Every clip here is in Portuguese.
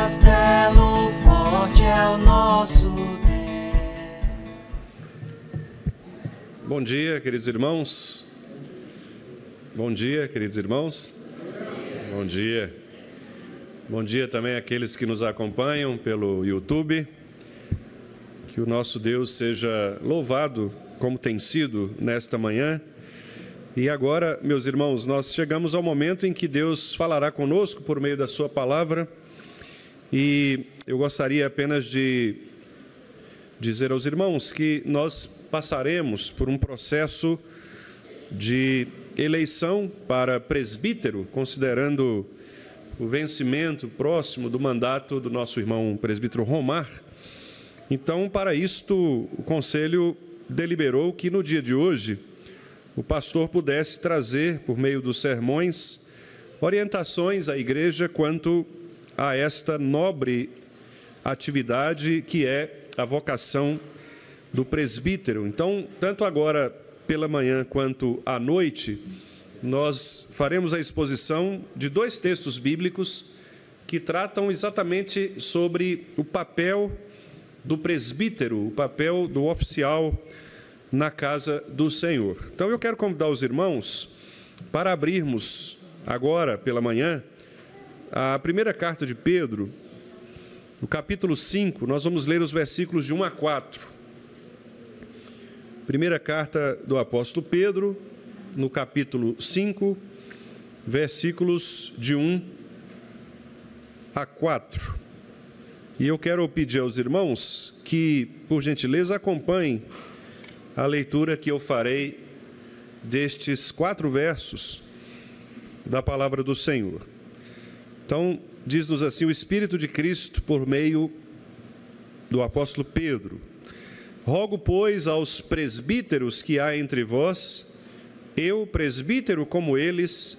castelo forte é o nosso Deus. Bom dia, queridos irmãos. Bom dia, queridos irmãos. Bom dia. Bom dia também àqueles que nos acompanham pelo YouTube. Que o nosso Deus seja louvado como tem sido nesta manhã. E agora, meus irmãos, nós chegamos ao momento em que Deus falará conosco por meio da sua palavra. E eu gostaria apenas de dizer aos irmãos que nós passaremos por um processo de eleição para presbítero, considerando o vencimento próximo do mandato do nosso irmão presbítero Romar. Então, para isto, o conselho deliberou que no dia de hoje o pastor pudesse trazer, por meio dos sermões, orientações à igreja quanto a esta nobre atividade que é a vocação do presbítero. Então, tanto agora pela manhã quanto à noite, nós faremos a exposição de dois textos bíblicos que tratam exatamente sobre o papel do presbítero, o papel do oficial na casa do Senhor. Então, eu quero convidar os irmãos para abrirmos agora pela manhã a primeira carta de Pedro, no capítulo 5, nós vamos ler os versículos de 1 a 4. Primeira carta do apóstolo Pedro, no capítulo 5, versículos de 1 a 4. E eu quero pedir aos irmãos que, por gentileza, acompanhem a leitura que eu farei destes 4 versos da palavra do Senhor. Então, diz-nos assim o Espírito de Cristo por meio do apóstolo Pedro. Rogo, pois, aos presbíteros que há entre vós, eu, presbítero como eles,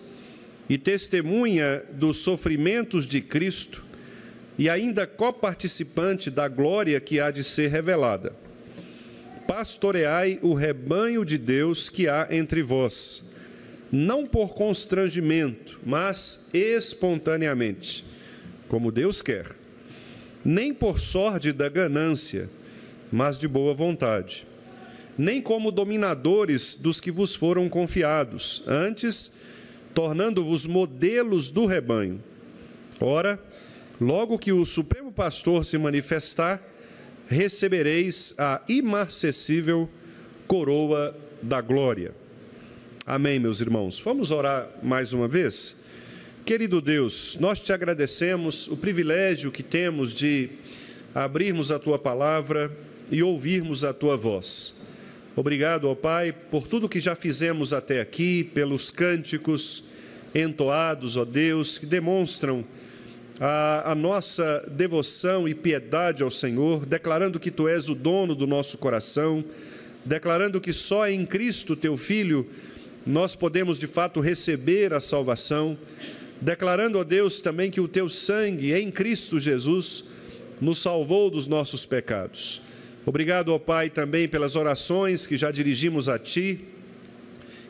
e testemunha dos sofrimentos de Cristo, e ainda coparticipante da glória que há de ser revelada. Pastoreai o rebanho de Deus que há entre vós, não por constrangimento, mas espontaneamente, como Deus quer, nem por sórdida ganância, mas de boa vontade, nem como dominadores dos que vos foram confiados, antes, tornando-vos modelos do rebanho. Ora, logo que o Supremo Pastor se manifestar, recebereis a imarcessível coroa da glória. Amém, meus irmãos. Vamos orar mais uma vez? Querido Deus, nós te agradecemos o privilégio que temos de abrirmos a Tua palavra e ouvirmos a Tua voz. Obrigado, ó Pai, por tudo que já fizemos até aqui, pelos cânticos entoados, ó Deus, que demonstram a nossa devoção e piedade ao Senhor, declarando que Tu és o dono do nosso coração, declarando que só em Cristo, Teu Filho, nós podemos de fato receber a salvação, declarando, ó Deus, também que o Teu sangue em Cristo Jesus nos salvou dos nossos pecados. Obrigado, ó Pai, também pelas orações que já dirigimos a Ti,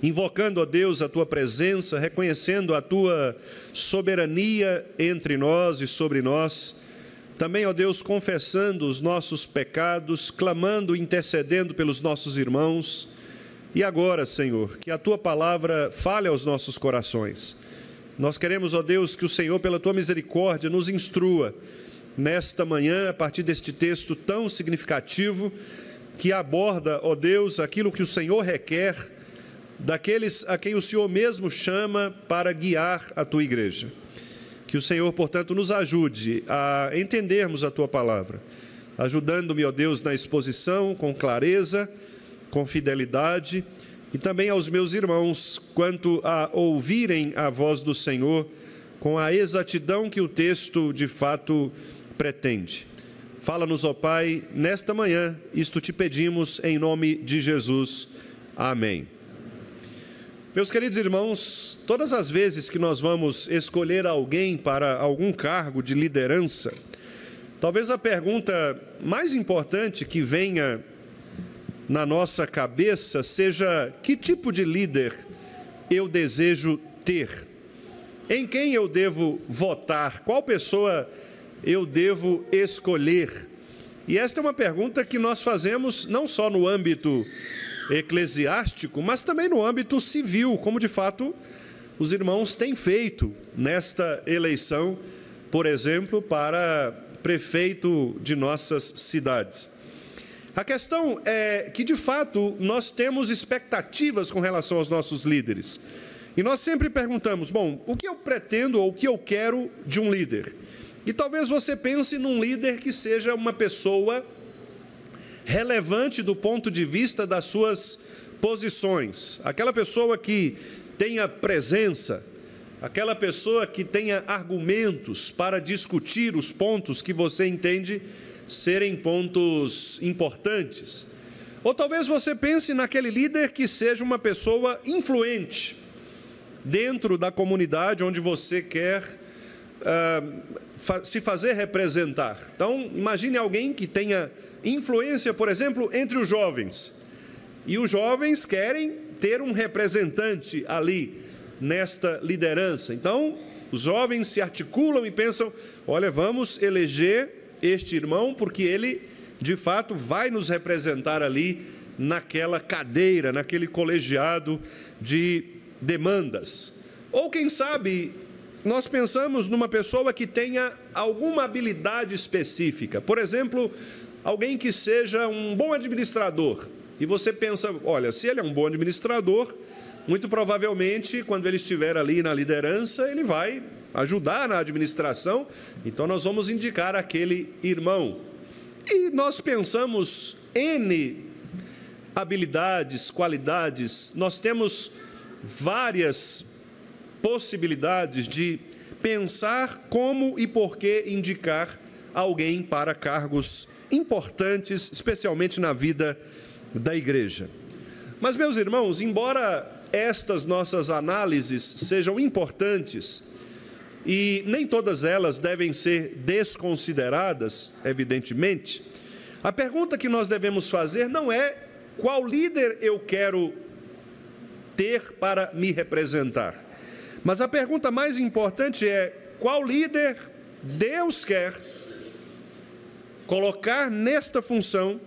invocando, ó Deus, a Tua presença, reconhecendo a Tua soberania entre nós e sobre nós. Também, ó Deus, confessando os nossos pecados, clamando e intercedendo pelos nossos irmãos. E agora, Senhor, que a Tua palavra fale aos nossos corações. Nós queremos, ó Deus, que o Senhor, pela Tua misericórdia, nos instrua nesta manhã, a partir deste texto tão significativo, que aborda, ó Deus, aquilo que o Senhor requer daqueles a quem o Senhor mesmo chama para guiar a Tua igreja. Que o Senhor, portanto, nos ajude a entendermos a Tua palavra, ajudando-me, ó Deus, na exposição com clareza, com fidelidade, e também aos meus irmãos, quanto a ouvirem a voz do Senhor com a exatidão que o texto, de fato, pretende. Fala-nos, ó Pai, nesta manhã, isto te pedimos em nome de Jesus. Amém. Meus queridos irmãos, todas as vezes que nós vamos escolher alguém para algum cargo de liderança, talvez a pergunta mais importante que venha na nossa cabeça seja: que tipo de líder eu desejo ter? Em quem eu devo votar? Qual pessoa eu devo escolher? E esta é uma pergunta que nós fazemos não só no âmbito eclesiástico, mas também no âmbito civil, como de fato os irmãos têm feito nesta eleição, por exemplo, para prefeito de nossas cidades. A questão é que, de fato, nós temos expectativas com relação aos nossos líderes. E nós sempre perguntamos, bom, o que eu pretendo ou o que eu quero de um líder? E talvez você pense num líder que seja uma pessoa relevante do ponto de vista das suas posições. Aquela pessoa que tenha presença, aquela pessoa que tenha argumentos para discutir os pontos que você entende serem pontos importantes. Ou talvez você pense naquele líder que seja uma pessoa influente dentro da comunidade onde você quer se fazer representar. Então, imagine alguém que tenha influência, por exemplo, entre os jovens. E os jovens querem ter um representante ali nesta liderança. Então, os jovens se articulam e pensam, olha, vamos eleger este irmão, porque ele, de fato, vai nos representar ali naquela cadeira, naquele colegiado de demandas. Ou, quem sabe, nós pensamos numa pessoa que tenha alguma habilidade específica. Por exemplo, alguém que seja um bom administrador. E você pensa, olha, se ele é um bom administrador, muito provavelmente, quando ele estiver ali na liderança, ele vai ajudar na administração, então nós vamos indicar aquele irmão. E nós pensamos N habilidades, qualidades, nós temos várias possibilidades de pensar como e por que indicar alguém para cargos importantes, especialmente na vida da igreja. Mas, meus irmãos, embora estas nossas análises sejam importantes, e nem todas elas devem ser desconsideradas, evidentemente, a pergunta que nós devemos fazer não é qual líder eu quero ter para me representar, mas a pergunta mais importante é qual líder Deus quer colocar nesta função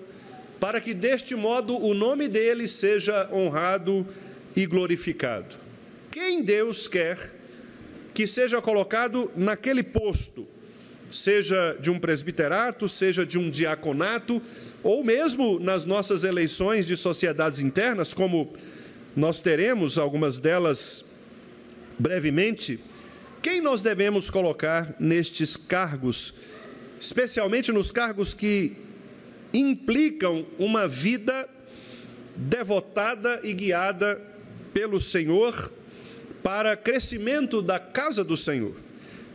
para que deste modo o nome dele seja honrado e glorificado. Quem Deus quer que seja colocado naquele posto, seja de um presbiterato, seja de um diaconato, ou mesmo nas nossas eleições de sociedades internas, como nós teremos algumas delas brevemente, quem nós devemos colocar nestes cargos, especialmente nos cargos que implicam uma vida devotada e guiada pelo Senhor para crescimento da casa do Senhor?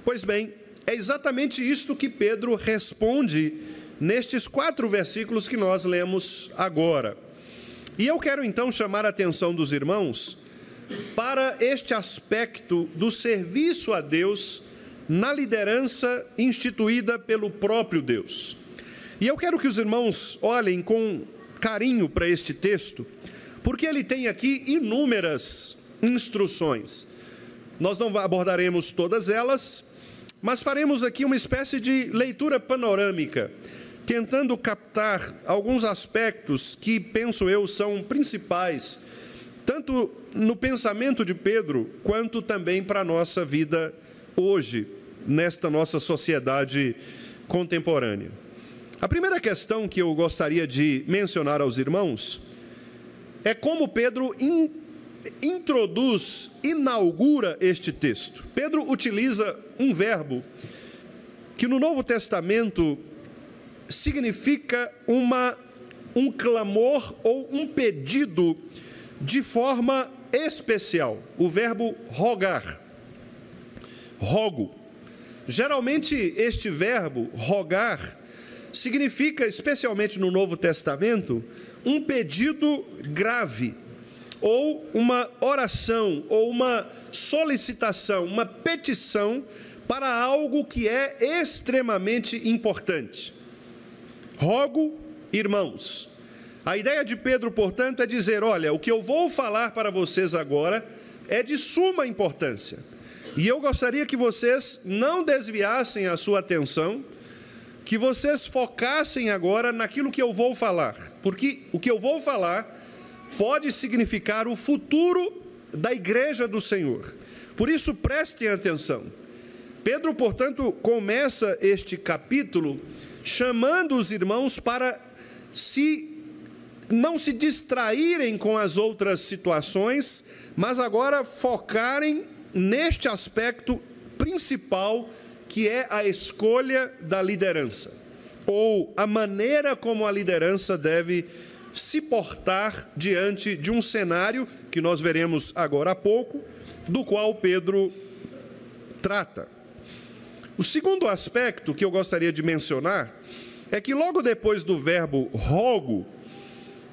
Pois bem, é exatamente isto que Pedro responde nestes 4 versículos que nós lemos agora. E eu quero então chamar a atenção dos irmãos para este aspecto do serviço a Deus na liderança instituída pelo próprio Deus. E eu quero que os irmãos olhem com carinho para este texto, porque ele tem aqui inúmeras instruções. Nós não abordaremos todas elas, mas faremos aqui uma espécie de leitura panorâmica, tentando captar alguns aspectos que, penso eu, são principais, tanto no pensamento de Pedro, quanto também para a nossa vida hoje, nesta nossa sociedade contemporânea. A primeira questão que eu gostaria de mencionar aos irmãos é como Pedro inaugura este texto. Pedro utiliza um verbo que no Novo Testamento significa um clamor ou um pedido de forma especial. O verbo rogar. Rogo. Geralmente este verbo, rogar, significa, especialmente no Novo Testamento, um pedido grave, ou uma oração, ou uma solicitação, uma petição para algo que é extremamente importante. Rogo, irmãos. A ideia de Pedro, portanto, é dizer, olha, o que eu vou falar para vocês agora é de suma importância. E eu gostaria que vocês não desviassem a sua atenção, que vocês focassem agora naquilo que eu vou falar, porque o que eu vou falar pode significar o futuro da igreja do Senhor. Por isso, prestem atenção. Pedro, portanto, começa este capítulo chamando os irmãos para não se distraírem com as outras situações, mas agora focarem neste aspecto principal, que é a escolha da liderança, ou a maneira como a liderança deve se portar diante de um cenário que nós veremos agora há pouco, do qual Pedro trata. O segundo aspecto que eu gostaria de mencionar é que logo depois do verbo rogo,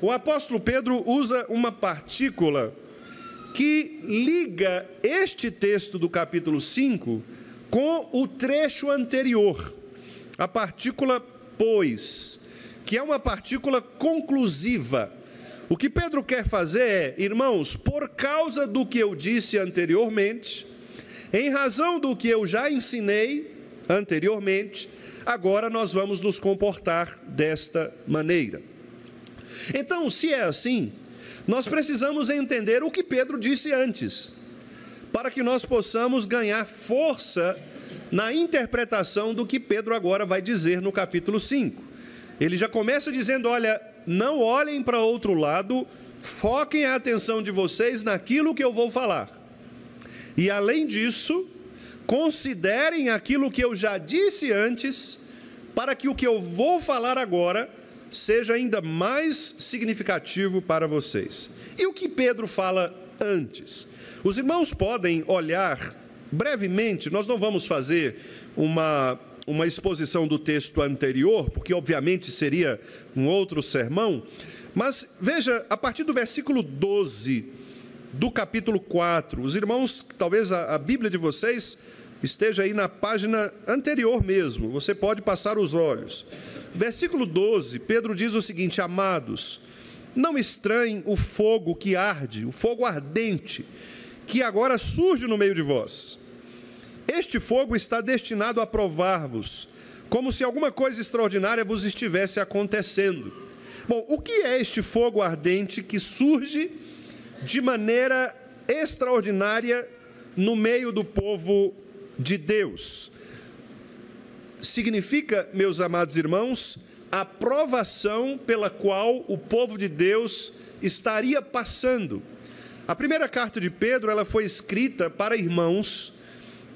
o apóstolo Pedro usa uma partícula que liga este texto do capítulo 5 com o trecho anterior, a partícula pois, que é uma partícula conclusiva. O que Pedro quer fazer é, irmãos, por causa do que eu disse anteriormente, em razão do que eu já ensinei anteriormente, agora nós vamos nos comportar desta maneira. Então, se é assim, nós precisamos entender o que Pedro disse antes, para que nós possamos ganhar força na interpretação do que Pedro agora vai dizer no capítulo 5. Ele já começa dizendo, olha, não olhem para outro lado, foquem a atenção de vocês naquilo que eu vou falar. E além disso, considerem aquilo que eu já disse antes, para que o que eu vou falar agora seja ainda mais significativo para vocês. E o que Pedro fala antes? Os irmãos podem olhar brevemente, nós não vamos fazer uma exposição do texto anterior, porque obviamente seria um outro sermão, mas veja, a partir do versículo 12 do capítulo 4, os irmãos, talvez a Bíblia de vocês esteja aí na página anterior mesmo, você pode passar os olhos. Versículo 12, Pedro diz o seguinte, amados, não estranhem o fogo que arde, o fogo ardente, que agora surge no meio de vós. Este fogo está destinado a provar-vos, como se alguma coisa extraordinária vos estivesse acontecendo. Bom, o que é este fogo ardente que surge de maneira extraordinária no meio do povo de Deus? Significa, meus amados irmãos, a provação pela qual o povo de Deus estaria passando. A primeira carta de Pedro, ela foi escrita para irmãos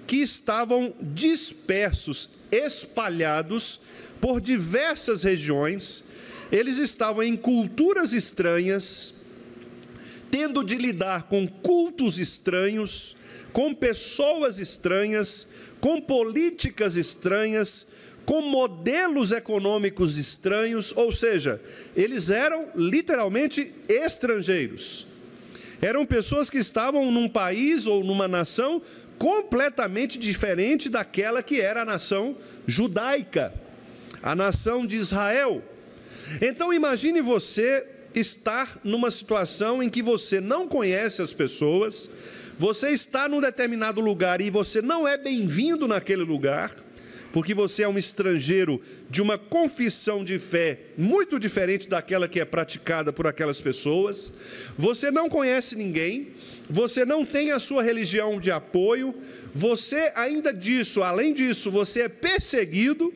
que estavam dispersos, espalhados por diversas regiões. Eles estavam em culturas estranhas, tendo de lidar com cultos estranhos, com pessoas estranhas, com políticas estranhas, com modelos econômicos estranhos, ou seja, eles eram literalmente estrangeiros. Eram pessoas que estavam num país ou numa nação completamente diferente daquela que era a nação judaica, a nação de Israel. Então imagine você estar numa situação em que você não conhece as pessoas, você está num determinado lugar e você não é bem-vindo naquele lugar, porque você é um estrangeiro de uma confissão de fé muito diferente daquela que é praticada por aquelas pessoas, você não conhece ninguém, você não tem a sua religião de apoio, você além disso, você é perseguido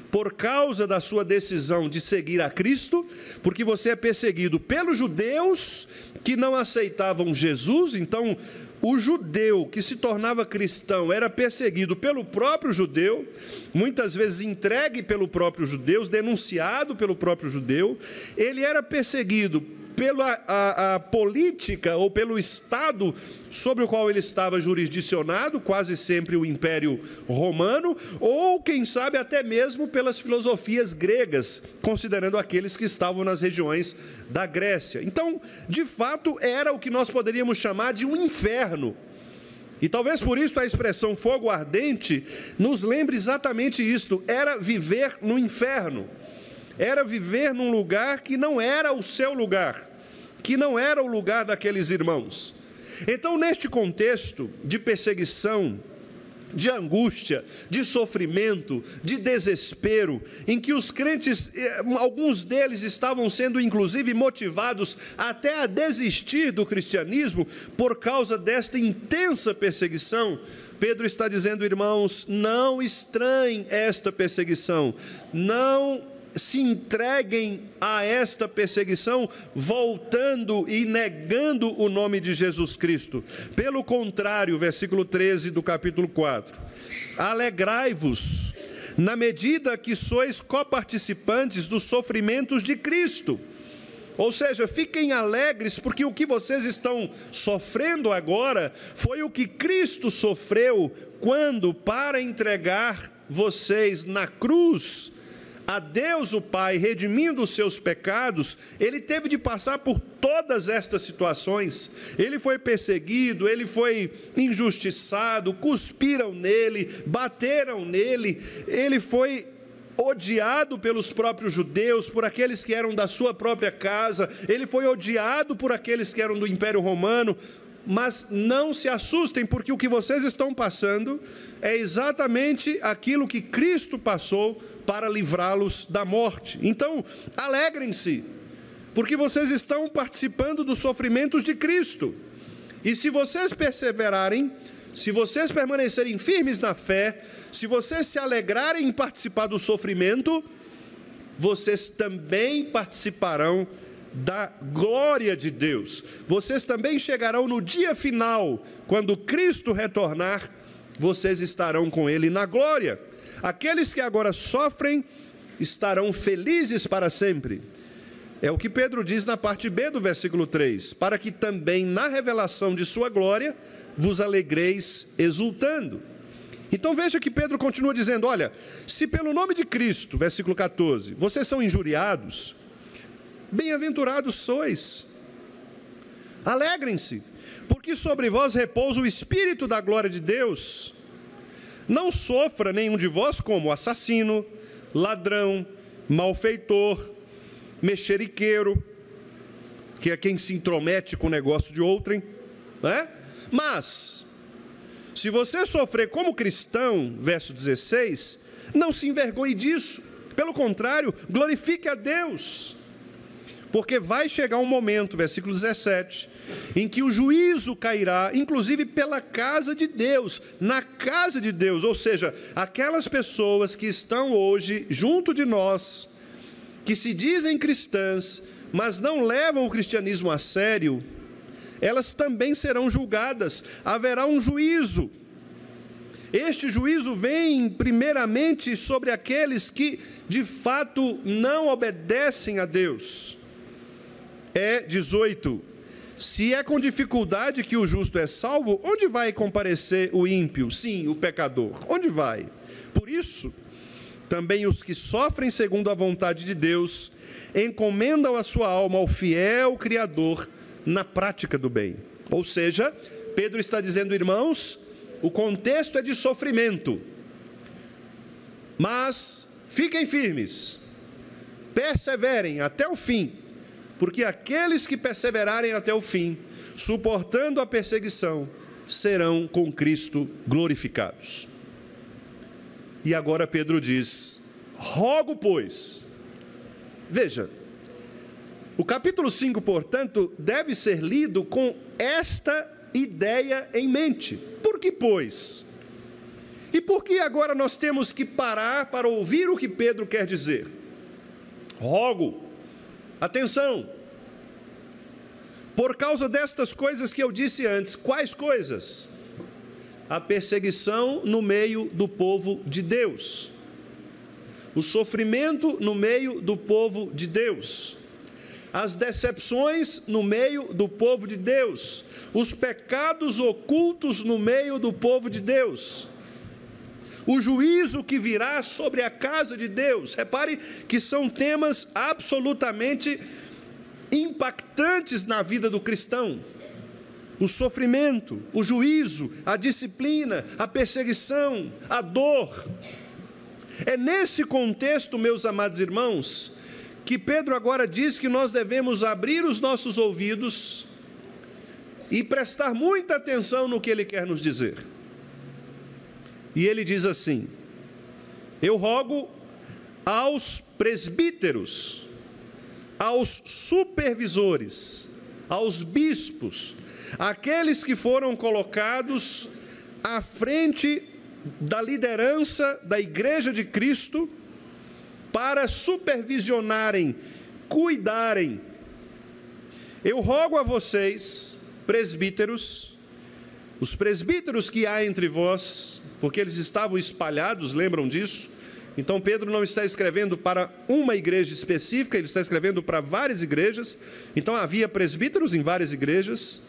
por causa da sua decisão de seguir a Cristo, porque você é perseguido pelos judeus que não aceitavam Jesus. Então, o judeu que se tornava cristão era perseguido pelo próprio judeu, muitas vezes entregue pelo próprio judeu, denunciado pelo próprio judeu. Ele era perseguido pela política ou pelo Estado sobre o qual ele estava jurisdicionado, quase sempre o Império Romano, ou quem sabe até mesmo pelas filosofias gregas, considerando aqueles que estavam nas regiões da Grécia. Então, de fato, era o que nós poderíamos chamar de um inferno. E talvez por isso a expressão fogo ardente nos lembre exatamente isto, era viver no inferno. Era viver num lugar que não era o seu lugar, que não era o lugar daqueles irmãos. Então, neste contexto de perseguição de angústia, de sofrimento, de desespero, em que os crentes, alguns deles estavam sendo inclusive motivados até a desistir do cristianismo por causa desta intensa perseguição. Pedro está dizendo, irmãos, não estranhem esta perseguição, não se entreguem a esta perseguição voltando e negando o nome de Jesus Cristo. Pelo contrário, versículo 13 do capítulo 4, alegrai-vos na medida que sois coparticipantes dos sofrimentos de Cristo. Ou seja, fiquem alegres, porque o que vocês estão sofrendo agora foi o que Cristo sofreu quando, para entregar vocês na cruz a Deus o Pai, redimindo os seus pecados, ele teve de passar por todas estas situações. Ele foi perseguido, ele foi injustiçado, cuspiram nele, bateram nele, ele foi odiado pelos próprios judeus, por aqueles que eram da sua própria casa, ele foi odiado por aqueles que eram do Império Romano. Mas não se assustem, porque o que vocês estão passando é exatamente aquilo que Cristo passou para livrá-los da morte. Então, alegrem-se, porque vocês estão participando dos sofrimentos de Cristo. E se vocês perseverarem, se vocês permanecerem firmes na fé, se vocês se alegrarem em participar do sofrimento, vocês também participarão da glória de Deus. Vocês também chegarão no dia final, quando Cristo retornar, vocês estarão com Ele na glória. Aqueles que agora sofrem estarão felizes para sempre. É o que Pedro diz na parte B do versículo 3, para que também na revelação de sua glória vos alegreis exultando. Então veja que Pedro continua dizendo, olha, se pelo nome de Cristo, versículo 14, vocês são injuriados, bem-aventurados sois, alegrem-se, porque sobre vós repousa o Espírito da glória de Deus. Não sofra nenhum de vós como assassino, ladrão, malfeitor, mexeriqueiro, que é quem se intromete com o negócio de outrem, né? Mas, se você sofrer como cristão, verso 16, não se envergonhe disso, pelo contrário, glorifique a Deus. Porque vai chegar um momento, versículo 17, em que o juízo cairá, inclusive pela casa de Deus, na casa de Deus, ou seja, aquelas pessoas que estão hoje junto de nós, que se dizem cristãs, mas não levam o cristianismo a sério, elas também serão julgadas, haverá um juízo. Este juízo vem primeiramente sobre aqueles que de fato não obedecem a Deus. 18, se é com dificuldade que o justo é salvo, onde vai comparecer o ímpio? Sim, o pecador, onde vai? Por isso, também os que sofrem segundo a vontade de Deus, encomendam a sua alma ao fiel Criador na prática do bem. Ou seja, Pedro está dizendo, irmãos, o contexto é de sofrimento, mas fiquem firmes, perseverem até o fim, porque aqueles que perseverarem até o fim, suportando a perseguição, serão com Cristo glorificados. E agora Pedro diz, rogo, pois. Veja, o capítulo 5, portanto, deve ser lido com esta ideia em mente. Por que, pois? E por que agora nós temos que parar para ouvir o que Pedro quer dizer? Rogo. Atenção, por causa destas coisas que eu disse antes. Quais coisas? A perseguição no meio do povo de Deus, o sofrimento no meio do povo de Deus, as decepções no meio do povo de Deus, os pecados ocultos no meio do povo de Deus, o juízo que virá sobre a casa de Deus. Repare que são temas absolutamente impactantes na vida do cristão. O sofrimento, o juízo, a disciplina, a perseguição, a dor. É nesse contexto, meus amados irmãos, que Pedro agora diz que nós devemos abrir os nossos ouvidos e prestar muita atenção no que ele quer nos dizer. E ele diz assim: eu rogo aos presbíteros, aos supervisores, aos bispos, aqueles que foram colocados à frente da liderança da Igreja de Cristo, para supervisionarem, cuidarem. Eu rogo a vocês, presbíteros, os presbíteros que há entre vós, porque eles estavam espalhados, lembram disso? Então Pedro não está escrevendo para uma igreja específica, ele está escrevendo para várias igrejas. Então havia presbíteros em várias igrejas.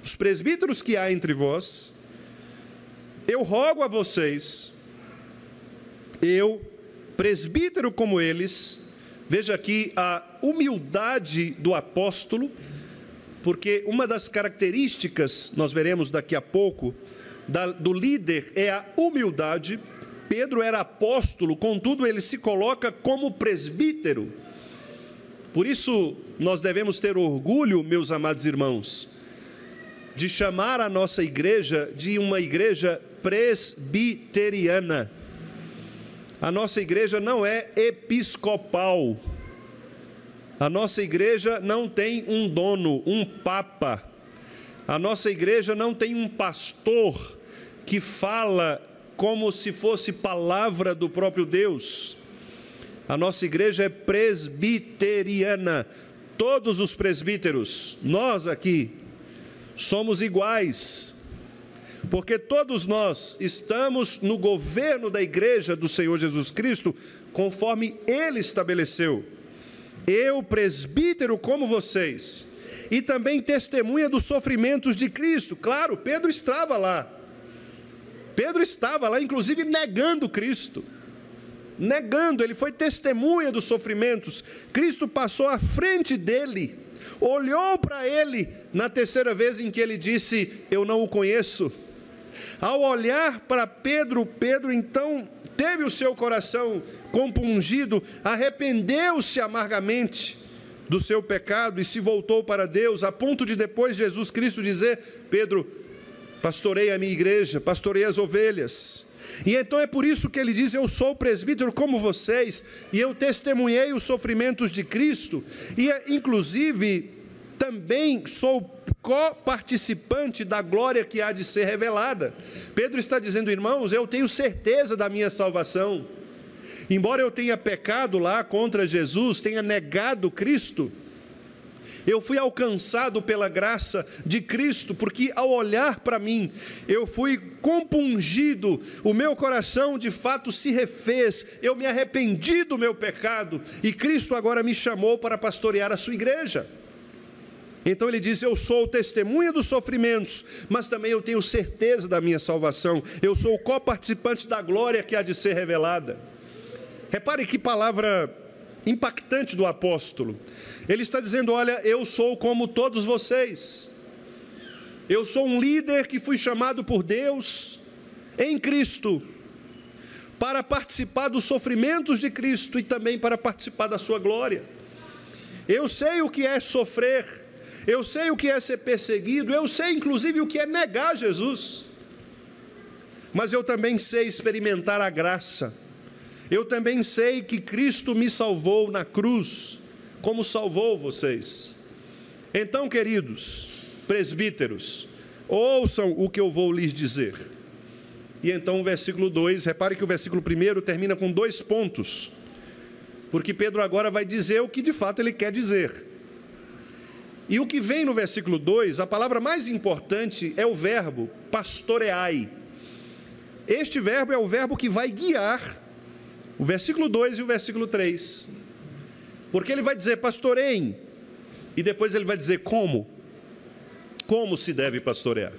Os presbíteros que há entre vós, eu rogo a vocês, eu, presbítero como eles, veja aqui a humildade do apóstolo, porque uma das características, nós veremos daqui a pouco, do líder é a humildade. Pedro era apóstolo, contudo ele se coloca como presbítero. Por isso nós devemos ter orgulho, meus amados irmãos, de chamar a nossa igreja de uma igreja presbiteriana. A nossa igreja não é episcopal. A nossa igreja não tem um dono, um papa. A nossa igreja não tem um pastor que fala como se fosse palavra do próprio Deus. A nossa igreja é presbiteriana. Todos os presbíteros, nós aqui, somos iguais, porque todos nós estamos no governo da igreja do Senhor Jesus Cristo, conforme Ele estabeleceu. Eu, presbítero como vocês, e também testemunha dos sofrimentos de Cristo. Claro, Pedro estava lá. Pedro estava lá, inclusive negando Cristo. Negando, ele foi testemunha dos sofrimentos. Cristo passou à frente dele, olhou para ele na terceira vez em que ele disse: eu não o conheço. Ao olhar para Pedro, Pedro então teve o seu coração compungido, arrependeu-se amargamente do seu pecado e se voltou para Deus, a ponto de depois Jesus Cristo dizer: Pedro, pastorei a minha igreja, pastorei as ovelhas. E então é por isso que ele diz: eu sou presbítero como vocês, e eu testemunhei os sofrimentos de Cristo, e inclusive também sou co-participante da glória que há de ser revelada. Pedro está dizendo: irmãos, eu tenho certeza da minha salvação. Embora eu tenha pecado lá contra Jesus, tenha negado Cristo, eu fui alcançado pela graça de Cristo, porque ao olhar para mim, eu fui compungido, o meu coração de fato se refez, eu me arrependi do meu pecado, e Cristo agora me chamou para pastorear a sua igreja. Então ele diz: eu sou testemunha dos sofrimentos, mas também eu tenho certeza da minha salvação, eu sou co-participante da glória que há de ser revelada. Repare que palavra impactante do apóstolo. Ele está dizendo: olha, eu sou como todos vocês. Eu sou um líder que fui chamado por Deus em Cristo para participar dos sofrimentos de Cristo e também para participar da sua glória. Eu sei o que é sofrer, eu sei o que é ser perseguido, eu sei inclusive o que é negar Jesus. Mas eu também sei experimentar a graça. Eu também sei que Cristo me salvou na cruz, como salvou vocês. Então, queridos presbíteros, ouçam o que eu vou lhes dizer. E então o versículo 2, repare que o versículo 1 termina com 2 pontos, porque Pedro agora vai dizer o que de fato ele quer dizer. E o que vem no versículo 2, a palavra mais importante é o verbo pastoreai. Este verbo é o verbo que vai guiar o versículo 2 e o versículo 3, porque ele vai dizer pastoreiem, e depois ele vai dizer como se deve pastorear.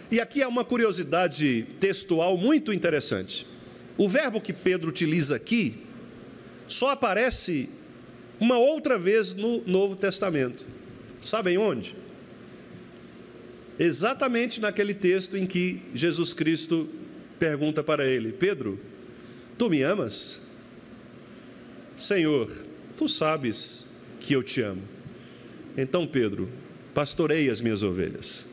E aqui há uma curiosidade textual muito interessante. O verbo que Pedro utiliza aqui só aparece uma outra vez no Novo Testamento. Sabem onde? Exatamente naquele texto em que Jesus Cristo pergunta para ele: Pedro, tu me amas? Senhor, tu sabes que eu te amo. Então, Pedro, pastorei as minhas ovelhas.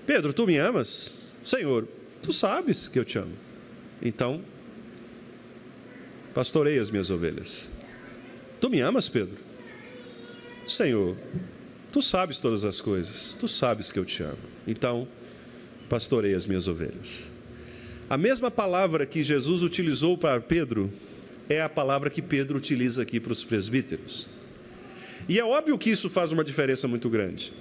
Pedro, tu me amas? Senhor, Tu sabes que eu te amo. Então, pastorei as minhas ovelhas. Tu me amas, Pedro? Senhor, tu sabes todas as coisas. Tu sabes que eu te amo. Então, pastorei as minhas ovelhas. A mesma palavra que Jesus utilizou para Pedro é a palavra que Pedro utiliza aqui para os presbíteros. E é óbvio que isso faz uma diferença muito grande.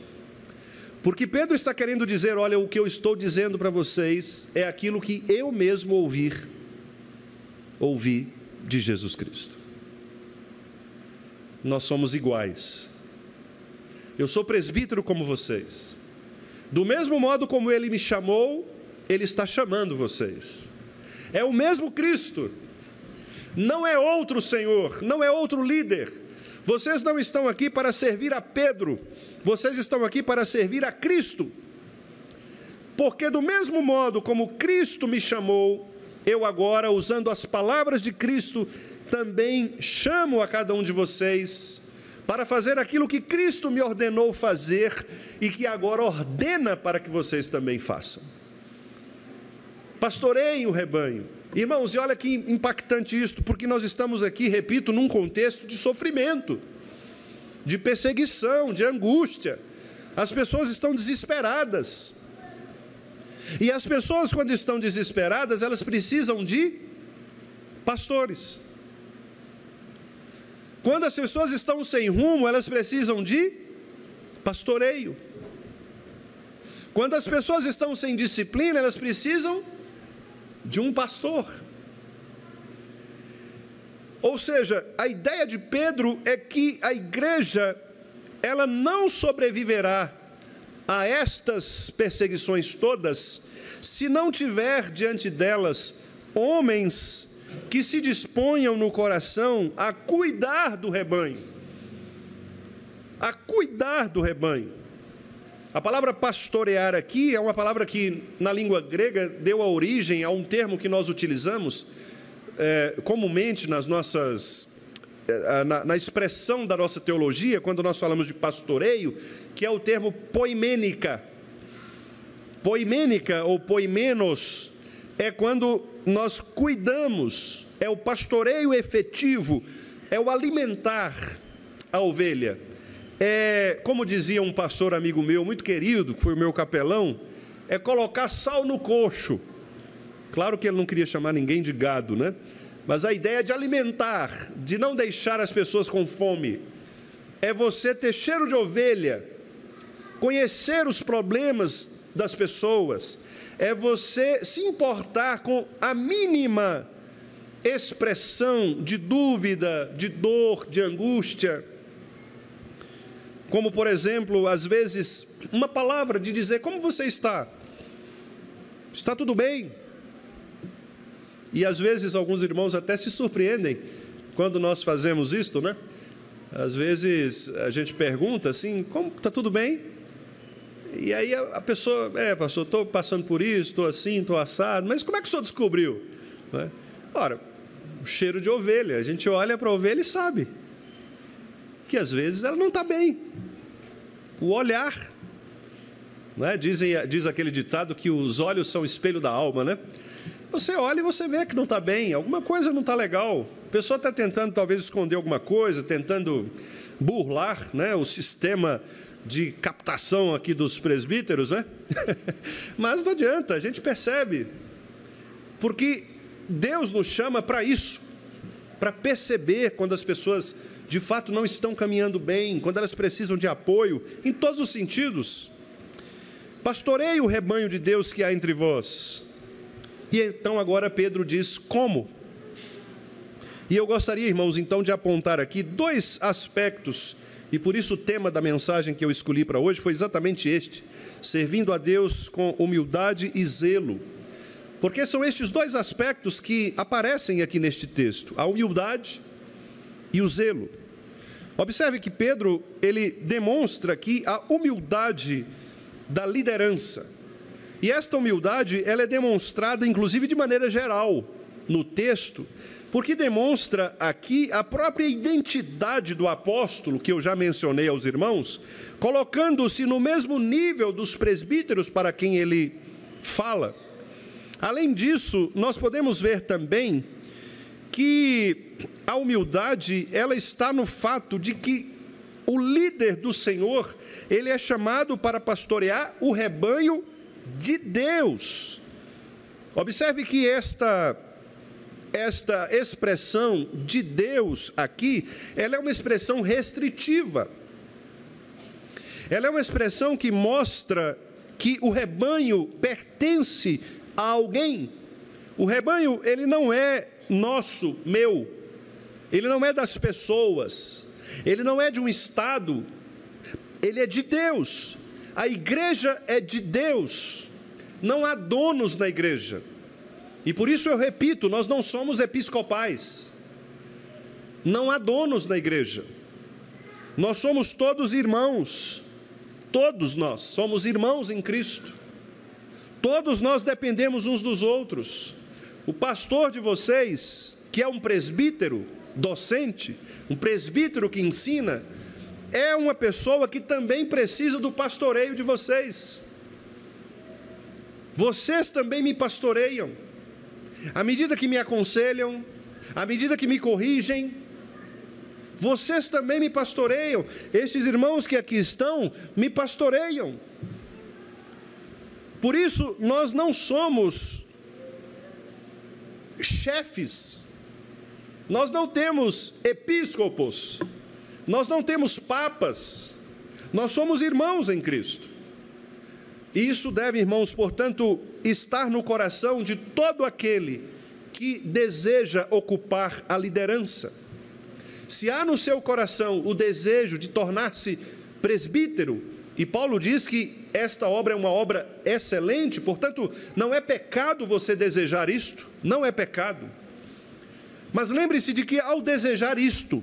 Porque Pedro está querendo dizer, olha, o que eu estou dizendo para vocês é aquilo que eu mesmo ouvi de Jesus Cristo. Nós somos iguais. Eu sou presbítero como vocês. Do mesmo modo como Ele me chamou, Ele está chamando vocês. É o mesmo Cristo. Não é outro Senhor, não é outro líder. Vocês não estão aqui para servir a Pedro. Vocês estão aqui para servir a Cristo. Porque do mesmo modo como Cristo me chamou, eu agora, usando as palavras de Cristo, também chamo a cada um de vocês para fazer aquilo que Cristo me ordenou fazer e que agora ordena para que vocês também façam. Pastoreiem o rebanho. Irmãos, e olha que impactante isto, porque nós estamos aqui, repito, num contexto de sofrimento, de perseguição, de angústia. As pessoas estão desesperadas. E as pessoas, quando estão desesperadas, elas precisam de pastores. Quando as pessoas estão sem rumo, elas precisam de pastoreio. Quando as pessoas estão sem disciplina, elas precisam de um pastor. Ou seja, a ideia de Pedro é que a igreja, ela não sobreviverá a estas perseguições todas, se não tiver diante delas homens que se disponham no coração a cuidar do rebanho. A cuidar do rebanho. A palavra pastorear aqui é uma palavra que na língua grega deu a origem a um termo que nós utilizamos comumente nas nossas, na expressão da nossa teologia, quando nós falamos de pastoreio, que é o termo poimênica. Poimênica ou poimenos é quando nós cuidamos, é o pastoreio efetivo, é o alimentar a ovelha. Como dizia um pastor amigo meu, muito querido, que foi o meu capelão, é colocar sal no coxo. Claro que ele não queria chamar ninguém de gado, né? Mas a ideia de alimentar, de não deixar as pessoas com fome, é você ter cheiro de ovelha, conhecer os problemas das pessoas, é você se importar com a mínima expressão de dúvida, de dor, de angústia. Como, por exemplo, às vezes, uma palavra de dizer, como você está? Está tudo bem? E às vezes alguns irmãos até se surpreendem quando nós fazemos isto, né? Às vezes a gente pergunta assim, como está tudo bem? E aí a pessoa, pastor, estou passando por isso, estou assim, estou assado, mas como é que o senhor descobriu? Né? Ora, o cheiro de ovelha, a gente olha para a ovelha e sabe que às vezes ela não está bem. O olhar, né? Diz aquele ditado que os olhos são o espelho da alma, né? Você olha e você vê que não está bem, alguma coisa não está legal. A pessoa está tentando talvez esconder alguma coisa, tentando burlar, né, o sistema de captação aqui dos presbíteros, né? Mas não adianta, a gente percebe, porque Deus nos chama para isso, para perceber quando as pessoas de fato não estão caminhando bem, quando elas precisam de apoio, em todos os sentidos. Pastoreie o rebanho de Deus que há entre vós. E então agora Pedro diz como. E eu gostaria, irmãos, então de apontar aqui dois aspectos, e por isso o tema da mensagem que eu escolhi para hoje foi exatamente este: servindo a Deus com humildade e zelo. Porque são estes dois aspectos que aparecem aqui neste texto, a humildade e o zelo. Observe que Pedro, ele demonstra aqui a humildade da liderança. E esta humildade, ela é demonstrada, inclusive, de maneira geral no texto, porque demonstra aqui a própria identidade do apóstolo, que eu já mencionei aos irmãos, colocando-se no mesmo nível dos presbíteros para quem ele fala. Além disso, nós podemos ver também que a humildade, ela está no fato de que o líder do Senhor, ele é chamado para pastorear o rebanho de Deus. Observe que esta expressão de Deus aqui, ela é uma expressão restritiva. Ela é uma expressão que mostra que o rebanho pertence a alguém. O rebanho, ele não é nosso, meu. Ele não é das pessoas. Ele não é de um estado. Ele é de Deus. A igreja é de Deus. Não há donos na igreja. E por isso eu repito, nós não somos episcopais. Não há donos na igreja. Nós somos todos irmãos. Todos nós somos irmãos em Cristo. Todos nós dependemos uns dos outros. O pastor de vocês, que é um presbítero docente, um presbítero que ensina, é uma pessoa que também precisa do pastoreio de vocês. Vocês também me pastoreiam. À medida que me aconselham, à medida que me corrigem, vocês também me pastoreiam. Estes irmãos que aqui estão, me pastoreiam. Por isso, nós não somos chefes, nós não temos episcopos, nós não temos papas, nós somos irmãos em Cristo. E isso deve, irmãos, portanto, estar no coração de todo aquele que deseja ocupar a liderança. Se há no seu coração o desejo de tornar-se presbítero, e Paulo diz que esta obra é uma obra excelente, portanto, não é pecado você desejar isto, não é pecado. Mas lembre-se de que ao desejar isto,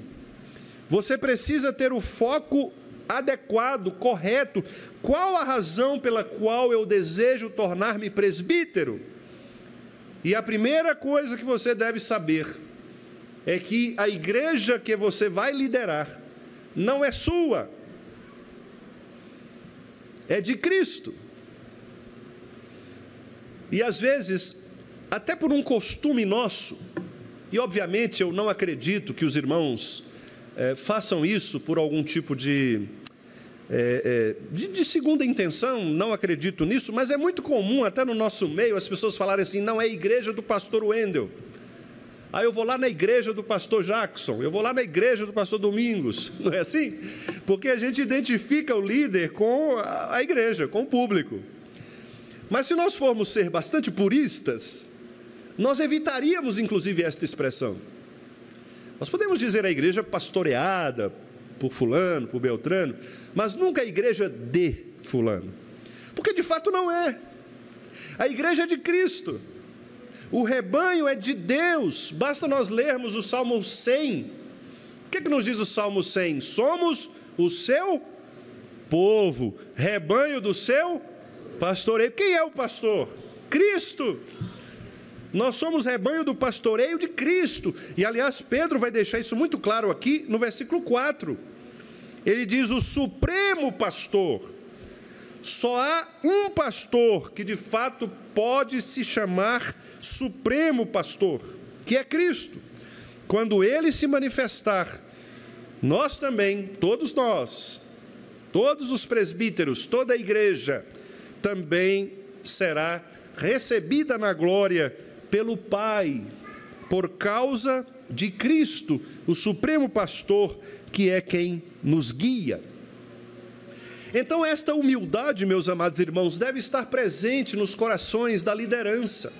você precisa ter o foco adequado, correto. Qual a razão pela qual eu desejo tornar-me presbítero? E a primeira coisa que você deve saber é que a igreja que você vai liderar não é sua, é de Cristo. E às vezes, até por um costume nosso, e obviamente eu não acredito que os irmãos façam isso por algum tipo de segunda intenção, não acredito nisso, mas é muito comum até no nosso meio as pessoas falarem assim: não, é a igreja do pastor Wendel. Aí eu vou lá na igreja do pastor Jackson, eu vou lá na igreja do pastor Domingos, não é assim? Porque a gente identifica o líder com a igreja, com o público. Mas se nós formos ser bastante puristas, nós evitaríamos inclusive esta expressão. Nós podemos dizer a igreja pastoreada por fulano, por Beltrano, mas nunca a igreja de fulano, porque de fato não é. A igreja é de Cristo. O rebanho é de Deus. Basta nós lermos o Salmo 100. O que nos diz o Salmo 100? Somos o seu povo, rebanho do seu pastoreio. Quem é o pastor? Cristo. Nós somos rebanho do pastoreio de Cristo. E aliás, Pedro vai deixar isso muito claro aqui no versículo 4. Ele diz: o supremo pastor. Só há um pastor que de fato pode se chamar supremo pastor, que é Cristo. Quando ele se manifestar, nós também, todos nós, todos os presbíteros, toda a igreja, também será recebida na glória pelo Pai, por causa de Cristo, o supremo pastor, que é quem nos guia. Então, esta humildade, meus amados irmãos, deve estar presente nos corações da liderança.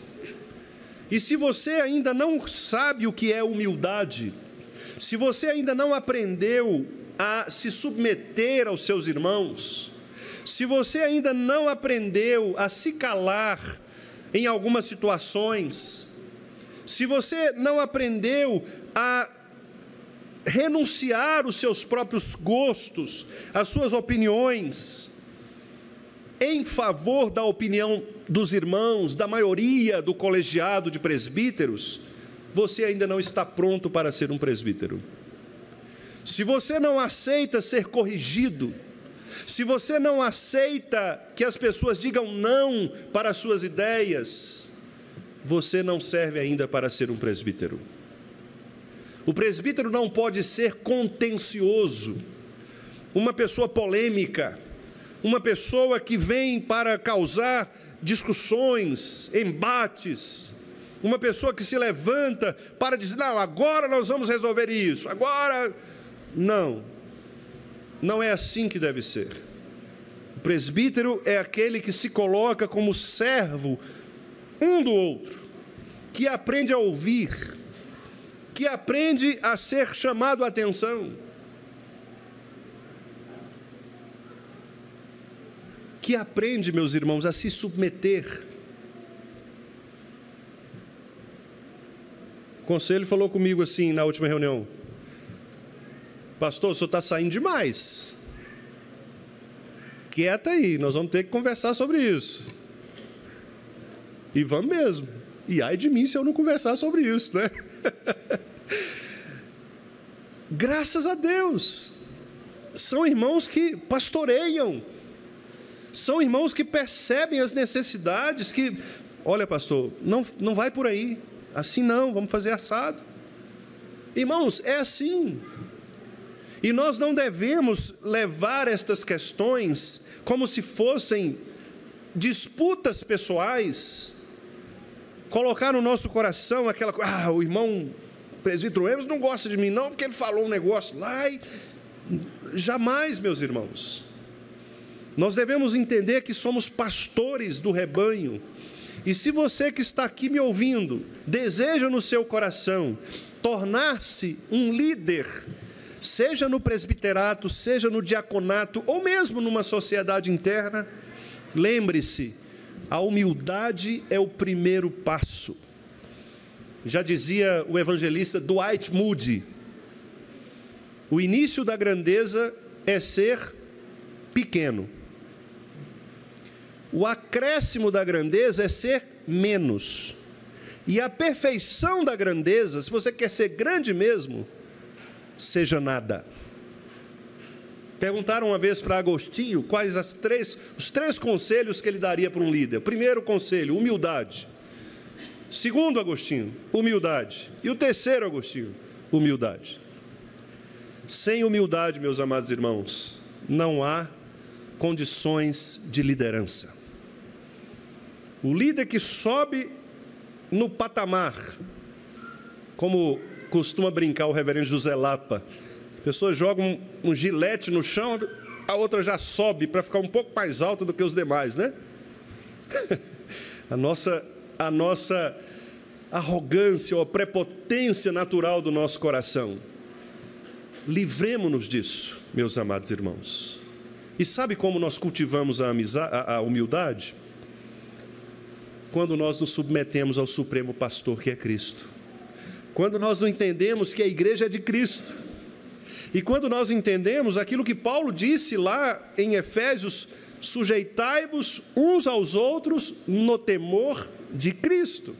E se você ainda não sabe o que é humildade, se você ainda não aprendeu a se submeter aos seus irmãos, se você ainda não aprendeu a se calar em algumas situações, se você não aprendeu a renunciar os seus próprios gostos, as suas opiniões, em favor da opinião dos irmãos, da maioria do colegiado de presbíteros, você ainda não está pronto para ser um presbítero. Se você não aceita ser corrigido, se você não aceita que as pessoas digam não para as suas ideias, você não serve ainda para ser um presbítero. O presbítero não pode ser contencioso, uma pessoa polêmica, uma pessoa que vem para causar discussões, embates, uma pessoa que se levanta para dizer, não, agora nós vamos resolver isso, agora... Não, não é assim que deve ser. O presbítero é aquele que se coloca como servo um do outro, que aprende a ouvir, que aprende a ser chamado a atenção, que aprende, meus irmãos, a se submeter. O conselho falou comigo assim na última reunião: pastor, o senhor está saindo demais. Quieta aí, nós vamos ter que conversar sobre isso. E vamos mesmo. E ai de mim se eu não conversar sobre isso, né? Graças a Deus, são irmãos que pastoreiam, são irmãos que percebem as necessidades, que, olha pastor, não vai por aí, assim não, vamos fazer assado. Irmãos, é assim. E nós não devemos levar estas questões como se fossem disputas pessoais, colocar no nosso coração aquela coisa, o irmão presbítero Emerson não gosta de mim não, porque ele falou um negócio lá, e... jamais, meus irmãos. Nós devemos entender que somos pastores do rebanho, e se você que está aqui me ouvindo, deseja no seu coração tornar-se um líder, seja no presbiterato, seja no diaconato, ou mesmo numa sociedade interna, lembre-se, a humildade é o primeiro passo. Já dizia o evangelista Dwight Moody, o início da grandeza é ser pequeno. O acréscimo da grandeza é ser menos. E a perfeição da grandeza, se você quer ser grande mesmo, seja nada. Perguntaram uma vez para Agostinho quais os três conselhos que ele daria para um líder. Primeiro conselho, humildade. Segundo, Agostinho, humildade. E o terceiro, Agostinho, humildade. Sem humildade, meus amados irmãos, não há condições de liderança. O líder que sobe no patamar, como costuma brincar o reverendo José Lapa, a pessoa joga um gilete no chão, a outra já sobe para ficar um pouco mais alta do que os demais, né? A nossa arrogância ou a prepotência natural do nosso coração. Livremo-nos disso, meus amados irmãos. E sabe como nós cultivamos a humildade? Quando nós nos submetemos ao Supremo Pastor, que é Cristo. Quando nós não entendemos que a igreja é de Cristo. E quando nós entendemos aquilo que Paulo disse lá em Efésios, sujeitai-vos uns aos outros no temor de Cristo.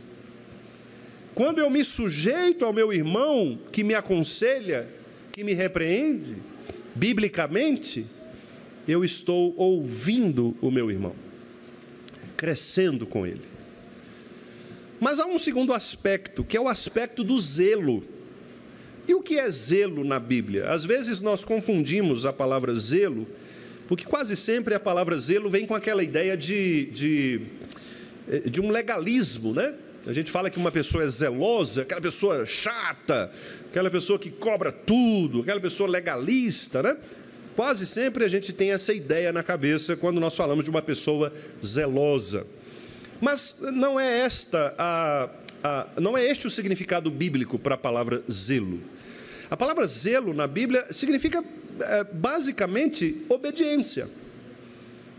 Quando eu me sujeito ao meu irmão que me aconselha, que me repreende, biblicamente, eu estou ouvindo o meu irmão, crescendo com ele. Mas há um segundo aspecto, que é o aspecto do zelo. E o que é zelo na Bíblia? Às vezes nós confundimos a palavra zelo, porque quase sempre a palavra zelo vem com aquela ideia de um legalismo, né? A gente fala que uma pessoa é zelosa, aquela pessoa chata, aquela pessoa que cobra tudo, aquela pessoa legalista, né? Quase sempre a gente tem essa ideia na cabeça quando nós falamos de uma pessoa zelosa. Mas não é não é este o significado bíblico para a palavra zelo. A palavra zelo na Bíblia significa basicamente obediência.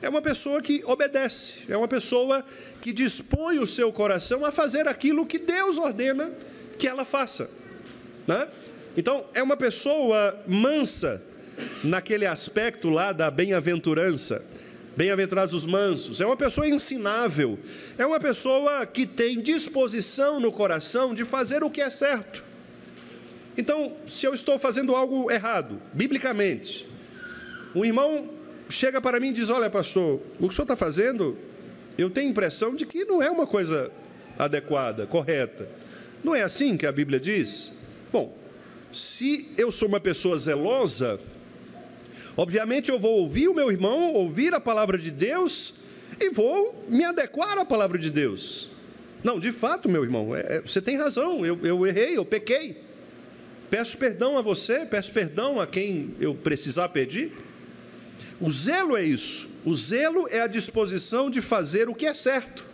É uma pessoa que obedece, é uma pessoa que dispõe o seu coração a fazer aquilo que Deus ordena que ela faça, né? Então, é uma pessoa mansa naquele aspecto lá da bem-aventurança. Bem-aventurados os mansos. É uma pessoa ensinável. É uma pessoa que tem disposição no coração de fazer o que é certo. Então, se eu estou fazendo algo errado, biblicamente, um irmão chega para mim e diz, olha pastor, o que o senhor está fazendo, eu tenho a impressão de que não é uma coisa adequada, correta. Não é assim que a Bíblia diz? Bom, se eu sou uma pessoa zelosa, obviamente eu vou ouvir o meu irmão, ouvir a palavra de Deus e vou me adequar à palavra de Deus. Não, de fato, meu irmão, você tem razão, eu errei, eu pequei. Peço perdão a você, peço perdão a quem eu precisar pedir. O zelo é isso. O zelo é a disposição de fazer o que é certo,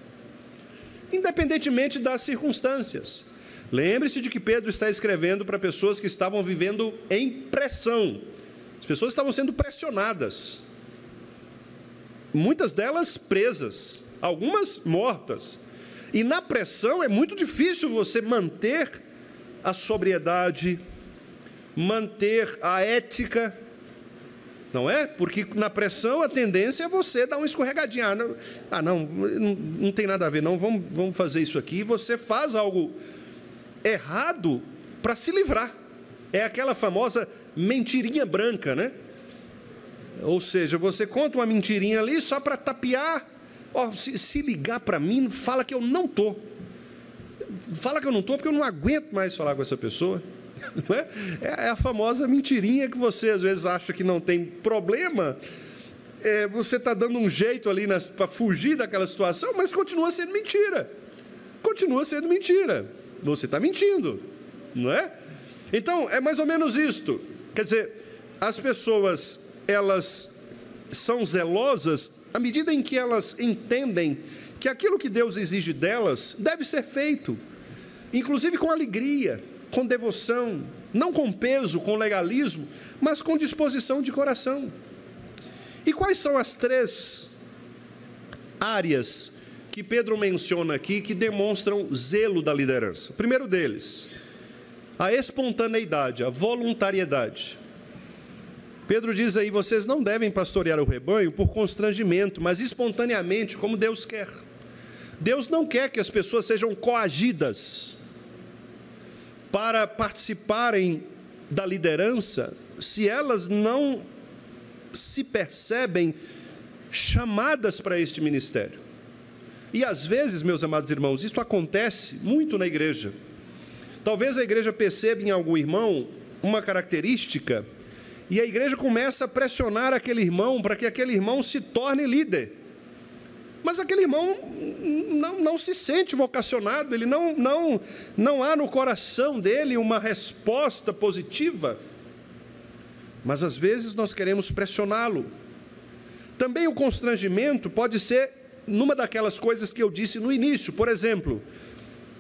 independentemente das circunstâncias. Lembre-se de que Pedro está escrevendo para pessoas que estavam vivendo em pressão. As pessoas estavam sendo pressionadas. Muitas delas presas, algumas mortas. E na pressão é muito difícil você manter a sobriedade, manter a ética, não é? Porque na pressão a tendência é você dar uma escorregadinha. Não tem nada a ver, não, vamos fazer isso aqui. Você faz algo errado para se livrar. É aquela famosa mentirinha branca, né? Ou seja, você conta uma mentirinha ali só para tapear. Se ligar para mim, fala que eu não estou. Fala que eu não estou porque eu não aguento mais falar com essa pessoa. Não é? É a famosa mentirinha que você às vezes acha que não tem problema. Você está dando um jeito ali para fugir daquela situação, mas continua sendo mentira. Continua sendo mentira. Você está mentindo, não é? Então, é mais ou menos isto. Quer dizer, as pessoas, elas são zelosas à medida em que elas entendem que aquilo que Deus exige delas deve ser feito, inclusive com alegria, com devoção, não com peso, com legalismo, mas com disposição de coração. E quais são as 3 áreas que Pedro menciona aqui que demonstram zelo da liderança? O primeiro deles, a espontaneidade, a voluntariedade. Pedro diz aí, vocês não devem pastorear o rebanho por constrangimento, mas espontaneamente, como Deus quer. Deus não quer que as pessoas sejam coagidas para participarem da liderança se elas não se percebem chamadas para este ministério. E às vezes, meus amados irmãos, isso acontece muito na igreja. Talvez a igreja perceba em algum irmão uma característica e a igreja começa a pressionar aquele irmão para que aquele irmão se torne líder. Mas aquele irmão não se sente vocacionado, ele não há no coração dele uma resposta positiva. Mas às vezes nós queremos pressioná-lo. Também o constrangimento pode ser numa daquelas coisas que eu disse no início. Por exemplo,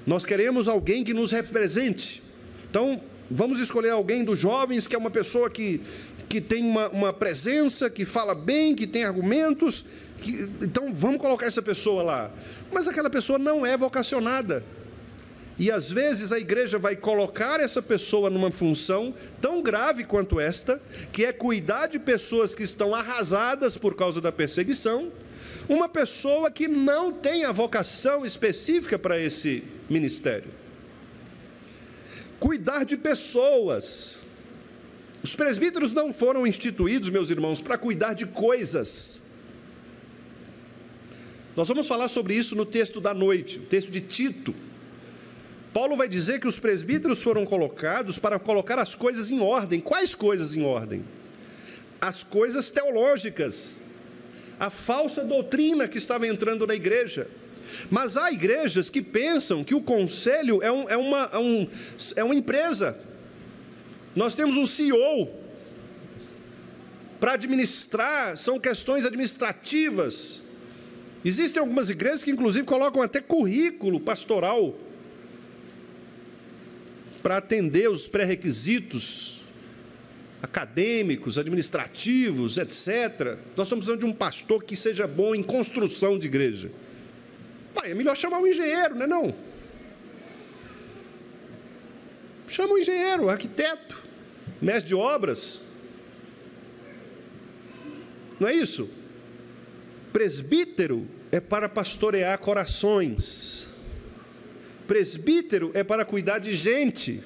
nós queremos alguém que nos represente. Então, vamos escolher alguém dos jovens que é uma pessoa que tem uma presença, que fala bem, que tem argumentos. Então, vamos colocar essa pessoa lá. Mas aquela pessoa não é vocacionada. E, às vezes, a igreja vai colocar essa pessoa numa função tão grave quanto esta, que é cuidar de pessoas que estão arrasadas por causa da perseguição, uma pessoa que não tem a vocação específica para esse ministério. Cuidar de pessoas. Os presbíteros não foram instituídos, meus irmãos, para cuidar de coisas. Nós vamos falar sobre isso no texto da noite, o texto de Tito. Paulo vai dizer que os presbíteros foram colocados para colocar as coisas em ordem. Quais coisas em ordem? As coisas teológicas, a falsa doutrina que estava entrando na igreja. Mas há igrejas que pensam que o conselho é uma empresa. Nós temos um CEO para administrar, são questões administrativas. Existem algumas igrejas que inclusive colocam até currículo pastoral para atender os pré-requisitos acadêmicos, administrativos, etc. Nós estamos precisando de um pastor que seja bom em construção de igreja. É melhor chamar um engenheiro, não é não? Chama um engenheiro, arquiteto, mestre de obras. Não é isso? Presbítero é para pastorear corações. Presbítero é para cuidar de gente.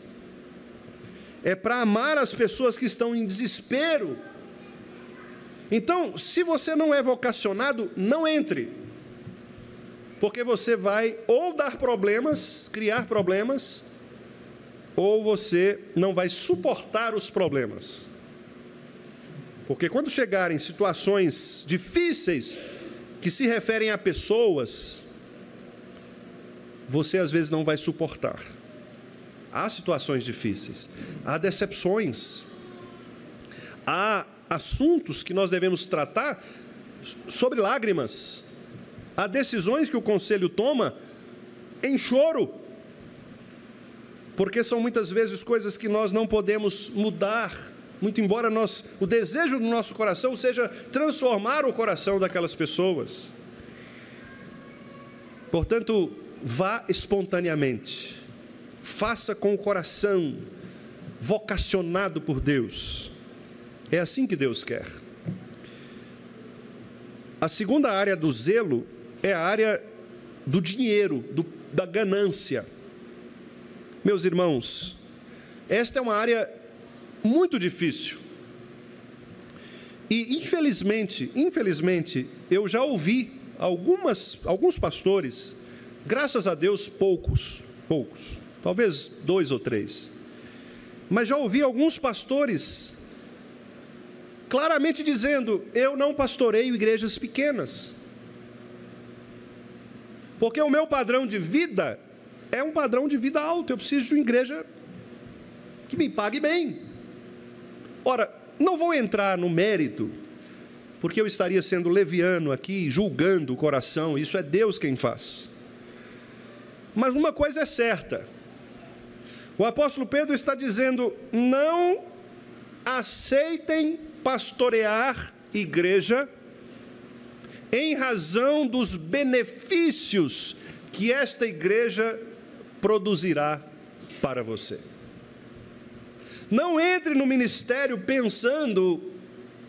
É para amar as pessoas que estão em desespero. Então, se você não é vocacionado, não entre. porque você vai ou dar problemas, criar problemas, ou você não vai suportar os problemas. Porque quando chegarem situações difíceis que se referem a pessoas, você às vezes não vai suportar. Há situações difíceis, há decepções, há assuntos que nós devemos tratar sobre lágrimas, há decisões que o conselho toma em choro, porque são muitas vezes coisas que nós não podemos mudar, muito embora o desejo do nosso coração seja transformar o coração daquelas pessoas. Portanto, vá espontaneamente, faça com o coração vocacionado por Deus. É assim que Deus quer. A segunda área do zelo é a área do dinheiro, da ganância. Meus irmãos, esta é uma área muito difícil. E infelizmente, eu já ouvi alguns pastores, graças a Deus poucos, talvez 2 ou 3, mas já ouvi alguns pastores claramente dizendo: eu não pastoreio igrejas pequenas, porque o meu padrão de vida é um padrão de vida alto, eu preciso de uma igreja que me pague bem. Ora, não vou entrar no mérito, porque eu estaria sendo leviano aqui, julgando o coração, isso é Deus quem faz. Mas uma coisa é certa, o apóstolo Pedro está dizendo: não aceitem pastorear igreja em razão dos benefícios que esta igreja produzirá para você. Não entre no ministério pensando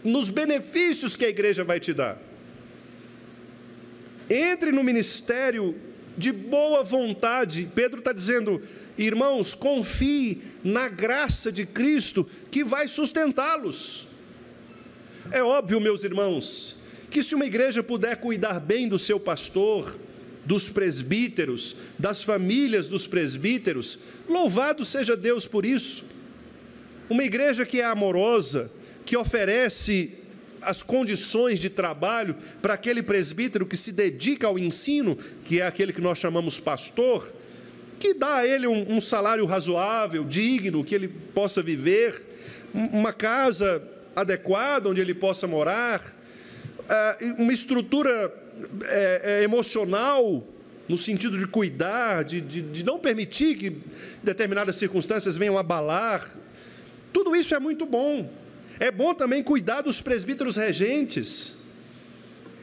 nos benefícios que a igreja vai te dar. Entre no ministério de boa vontade. Pedro está dizendo: irmãos, confie na graça de Cristo que vai sustentá-los. É óbvio, meus irmãos, que se uma igreja puder cuidar bem do seu pastor, dos presbíteros, das famílias dos presbíteros, louvado seja Deus por isso. Uma igreja que é amorosa, que oferece as condições de trabalho para aquele presbítero que se dedica ao ensino, que é aquele que nós chamamos pastor, que dá a ele um salário razoável, digno, que ele possa viver, uma casa adequada onde ele possa morar, uma estrutura emocional, no sentido de cuidar, de não permitir que determinadas circunstâncias venham abalar. Tudo isso é muito bom. É bom também cuidar dos presbíteros regentes.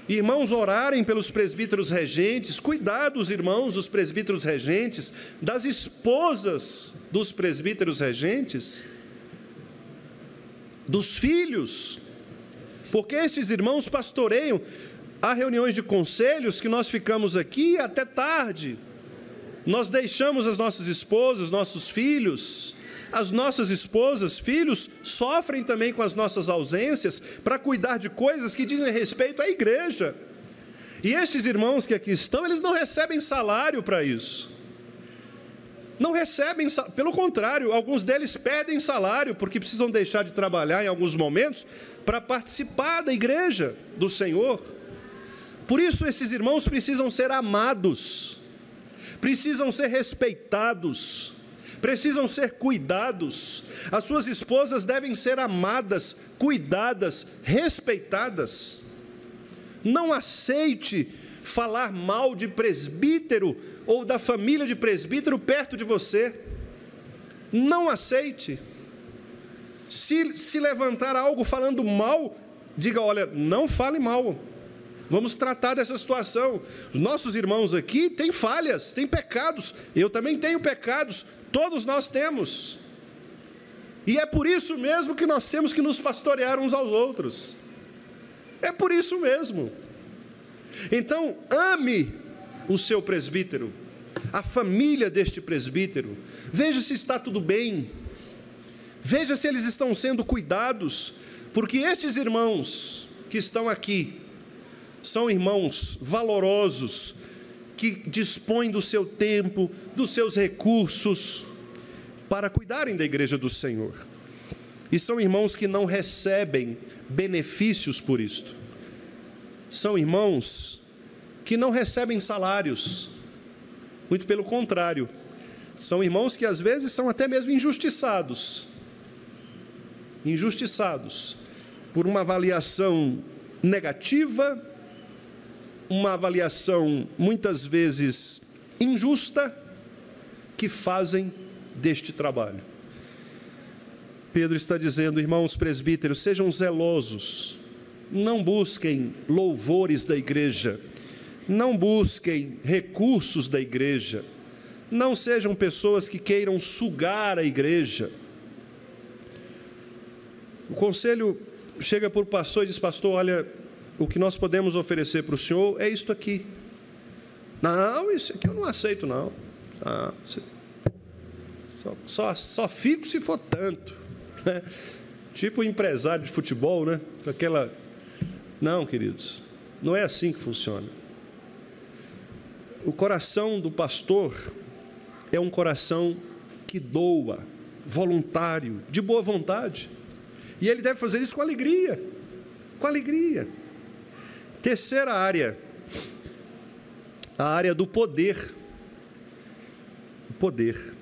Irmãos, orarem pelos presbíteros regentes, cuidar dos irmãos, dos presbíteros regentes, das esposas dos presbíteros regentes, dos filhos, porque esses irmãos pastoreiam. Há reuniões de conselhos que nós ficamos aqui até tarde, nós deixamos as nossas esposas, nossos filhos. As nossas esposas, filhos, sofrem também com as nossas ausências para cuidar de coisas que dizem respeito à igreja. E estes irmãos que aqui estão, eles não recebem salário para isso. Não recebem, pelo contrário, alguns deles pedem salário, porque precisam deixar de trabalhar em alguns momentos para participar da igreja do Senhor. Por isso, esses irmãos precisam ser amados, precisam ser respeitados, precisam ser cuidados. As suas esposas devem ser amadas, cuidadas, respeitadas. Não aceite falar mal de presbítero ou da família de presbítero perto de você. Não aceite. Se levantar algo falando mal, diga: olha, não fale mal. Vamos tratar dessa situação. Os nossos irmãos aqui têm falhas, têm pecados. Eu também tenho pecados. Todos nós temos. E é por isso mesmo que nós temos que nos pastorear uns aos outros. É por isso mesmo. Então, ame o seu presbítero, a família deste presbítero. Veja se está tudo bem. Veja se eles estão sendo cuidados. Porque estes irmãos que estão aqui são irmãos valorosos, que dispõem do seu tempo, dos seus recursos, para cuidarem da igreja do Senhor. E são irmãos que não recebem benefícios por isto. São irmãos que não recebem salários. Muito pelo contrário. São irmãos que às vezes são até mesmo injustiçados. Injustiçados por uma avaliação negativa, uma avaliação muitas vezes injusta, que fazem deste trabalho. Pedro está dizendo, irmãos presbíteros, sejam zelosos, não busquem louvores da igreja, não busquem recursos da igreja, não sejam pessoas que queiram sugar a igreja. O conselho chega para o pastor e diz, pastor, olha, o que nós podemos oferecer para o senhor é isto aqui. Não, isso aqui eu não aceito, não. Só fico se for tanto. Tipo o empresário de futebol, né? Aquela... Não, queridos, não é assim que funciona. O coração do pastor é um coração que doa, voluntário, de boa vontade. E ele deve fazer isso com alegria. Com alegria. Terceira área. A área do poder. O poder.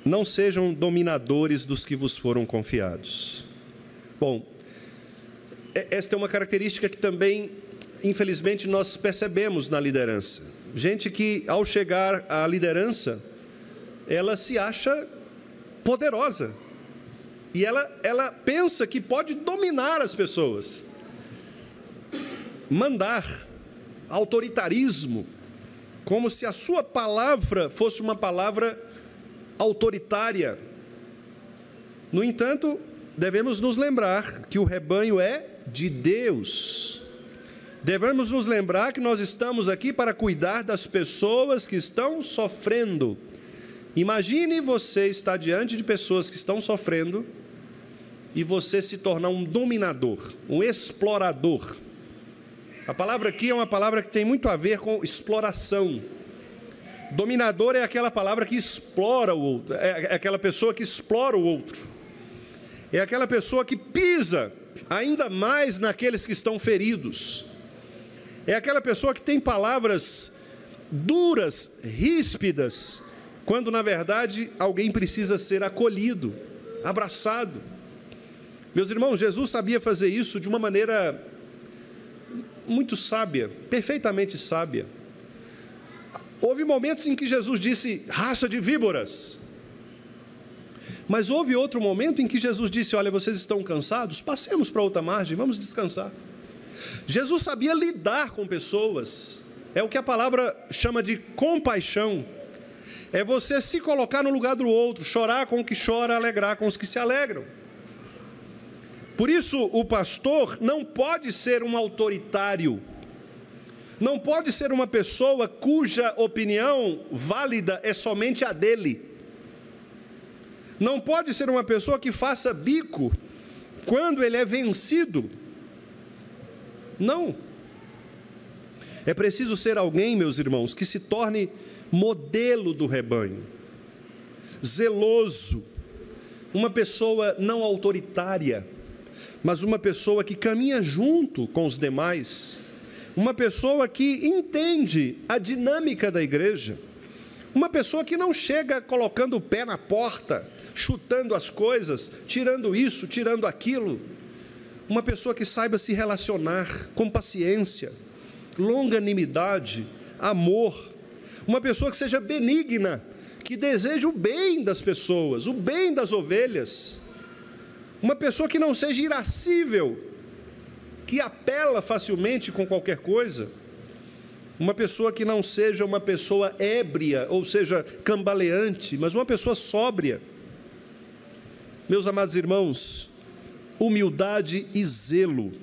Não sejam dominadores dos que vos foram confiados. Bom, esta é uma característica que também, infelizmente, nós percebemos na liderança. Gente que, ao chegar à liderança, ela se acha poderosa. E ela pensa que pode dominar as pessoas. Mandar, autoritarismo, como se a sua palavra fosse uma palavra autoritária. No entanto, devemos nos lembrar que o rebanho é de Deus. Devemos nos lembrar que nós estamos aqui para cuidar das pessoas que estão sofrendo. Imagine você estar diante de pessoas que estão sofrendo e você se tornar um dominador, um explorador. A palavra aqui é uma palavra que tem muito a ver com exploração. Dominador é aquela palavra que explora o outro, é aquela pessoa que explora o outro. É aquela pessoa que pisa ainda mais naqueles que estão feridos. É aquela pessoa que tem palavras duras, ríspidas, quando na verdade alguém precisa ser acolhido, abraçado. Meus irmãos, Jesus sabia fazer isso de uma maneira muito sábia, perfeitamente sábia. Houve momentos em que Jesus disse, raça de víboras. Mas houve outro momento em que Jesus disse, olha, vocês estão cansados? Passemos para outra margem, vamos descansar. Jesus sabia lidar com pessoas. É o que a palavra chama de compaixão. É você se colocar no lugar do outro, chorar com o que chora, alegrar com os que se alegram. Por isso, o pastor não pode ser um autoritário, não pode ser uma pessoa cuja opinião válida é somente a dele, não pode ser uma pessoa que faça bico quando ele é vencido. Não. É preciso ser alguém, meus irmãos, que se torne modelo do rebanho, zeloso, uma pessoa não autoritária, mas uma pessoa que caminha junto com os demais, uma pessoa que entende a dinâmica da igreja, uma pessoa que não chega colocando o pé na porta, chutando as coisas, tirando isso, tirando aquilo, uma pessoa que saiba se relacionar com paciência, longanimidade, amor, uma pessoa que seja benigna, que deseje o bem das pessoas, o bem das ovelhas, uma pessoa que não seja irascível, que apela facilmente com qualquer coisa, uma pessoa que não seja uma pessoa ébria, ou seja, cambaleante, mas uma pessoa sóbria. Meus amados irmãos, humildade e zelo.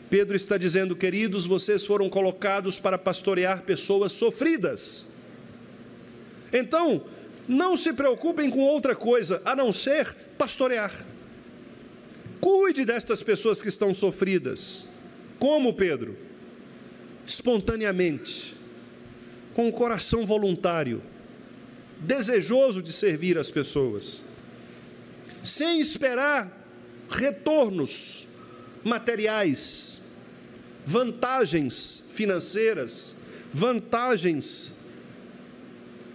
Pedro está dizendo, queridos, vocês foram colocados para pastorear pessoas sofridas. Então, não se preocupem com outra coisa, a não ser pastorear. Cuide destas pessoas que estão sofridas. Como, Pedro? Espontaneamente, com um coração voluntário, desejoso de servir as pessoas, sem esperar retornos materiais, vantagens financeiras, vantagens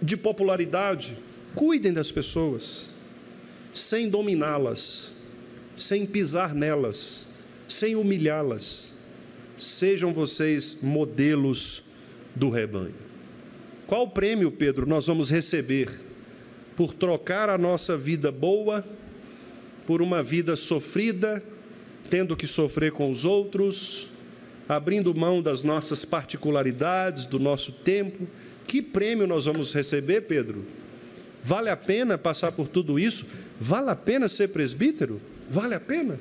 de popularidade. Cuidem das pessoas, sem dominá-las, sem pisar nelas, sem humilhá-las. Sejam vocês modelos do rebanho. Qual prêmio, Pedro, nós vamos receber por trocar a nossa vida boa por uma vida sofrida, tendo que sofrer com os outros, abrindo mão das nossas particularidades, do nosso tempo? Que prêmio nós vamos receber, Pedro? Vale a pena passar por tudo isso? Vale a pena ser presbítero? Vale a pena?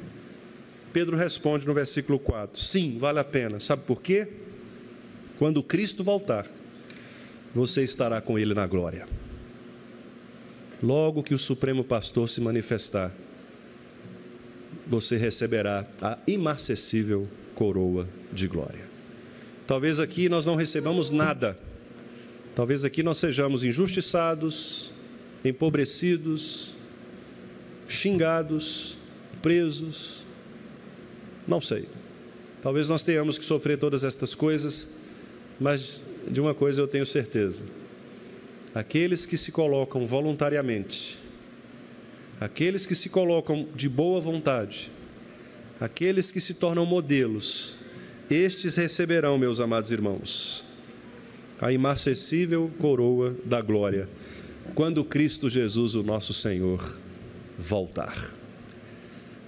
Pedro responde no versículo 4, sim, vale a pena. Sabe por quê? Quando Cristo voltar, você estará com Ele na glória. Logo que o Supremo Pastor se manifestar, você receberá a imarcessível coroa de glória. Talvez aqui nós não recebamos nada. Talvez aqui nós sejamos injustiçados, empobrecidos, xingados, presos. Não sei. Talvez nós tenhamos que sofrer todas estas coisas, mas de uma coisa eu tenho certeza: aqueles que se colocam voluntariamente, aqueles que se colocam de boa vontade, aqueles que se tornam modelos, estes receberão, meus amados irmãos, a imarcessível coroa da glória, quando Cristo Jesus, o nosso Senhor, voltar.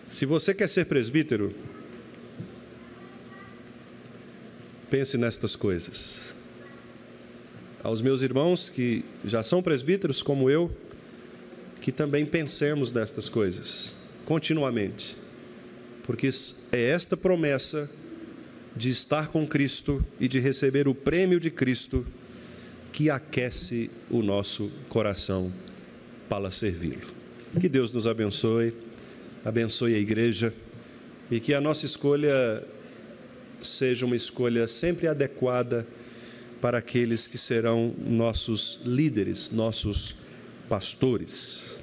Se você quer ser presbítero, pense nestas coisas. Aos meus irmãos que já são presbíteros como eu, que também pensemos nestas coisas continuamente, porque é esta promessa de estar com Cristo e de receber o prêmio de Cristo que aquece o nosso coração para servi-lo. Que Deus nos abençoe, abençoe a igreja, e que a nossa escolha seja uma escolha sempre adequada para aqueles que serão nossos líderes, nossos pastores.